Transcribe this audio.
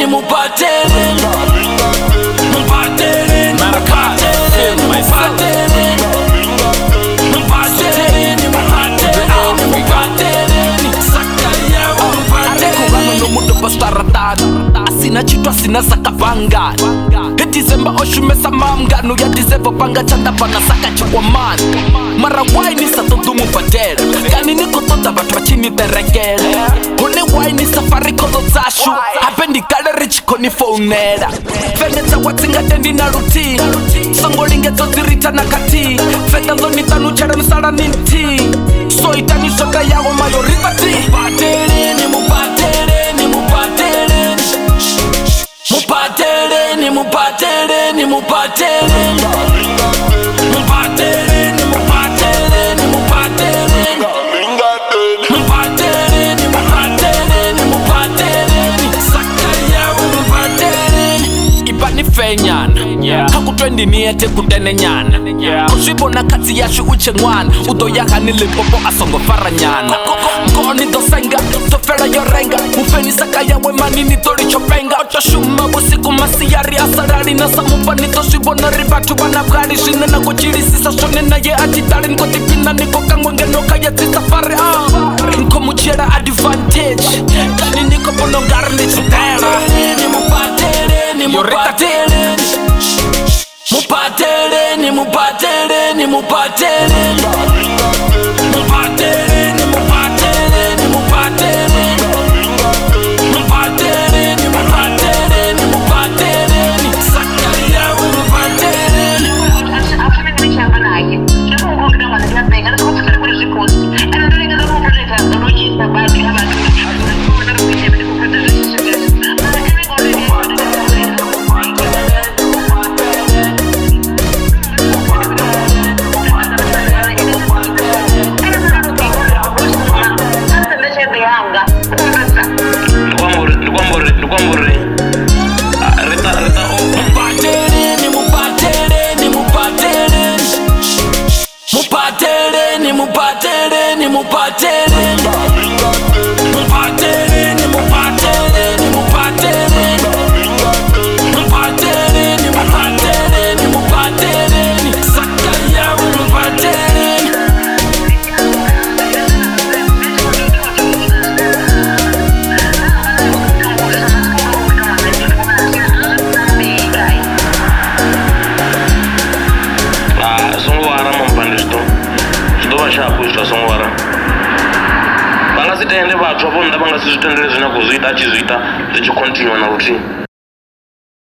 mupatere, mupatere, mupatere, mupatere, mupatere, mupatere, sakaya mupatere. No mundo pastaradana, asina chitwa sina sakavangana. December oshumesa mamgano ya December panga chanda pana saka chukwa man. Mara wine sa todo mupatere, kani niko tota batu bachini teregere. Hone wine safari kodo zashu, hapendi kale rich koni phonera. Veneta watsinga tendi na routine, songolinge tozirita na kati. Feta zoni tanu chere msara ninti, so itani shoka yago mayorita ti. Mupatere ni mupatere ni mupatere, mupatere ni mupatere ni mupatere, mupatere ni mupatere ni mupatere, mupatere ni mupatere ni mupatere, sakaya mupatere. Ibani fenyana hakutwendi niete kutene nyana, kushibona kati yashu uche ngwana, udoyaka nilipopo asongo faranyana. Koni dosenga tofera yorenga, mufeni sakaya wemani nitori chopenga. Otoshuma usiku masiyari asarari na samupa nitoshibona ribatu banabgari. Shine na kuchiri sisa shone na ye atitari, nko tipina niko kangwenge noka ye tisafari. Nko muchera advantage, kani niko bonongari nichitera. Ni mupatere, ni mupatere, mupatere, ni mupatere, ni mupatere, mupatere, ni mupatere, ni mupatere, mupatere, ni mupatere, ni mupatere, sakaya mupatere. Mupatere ni mupatere ni mupatere, mupatere ni mupatere ni mupatere, mupatere ni mupatere ni mupatere, sakaya mupatere. Shapushwa songwara banga sitende vathu apo nda banga sizvitendere zvina kuzviita achizviita zvichikontinua na routine.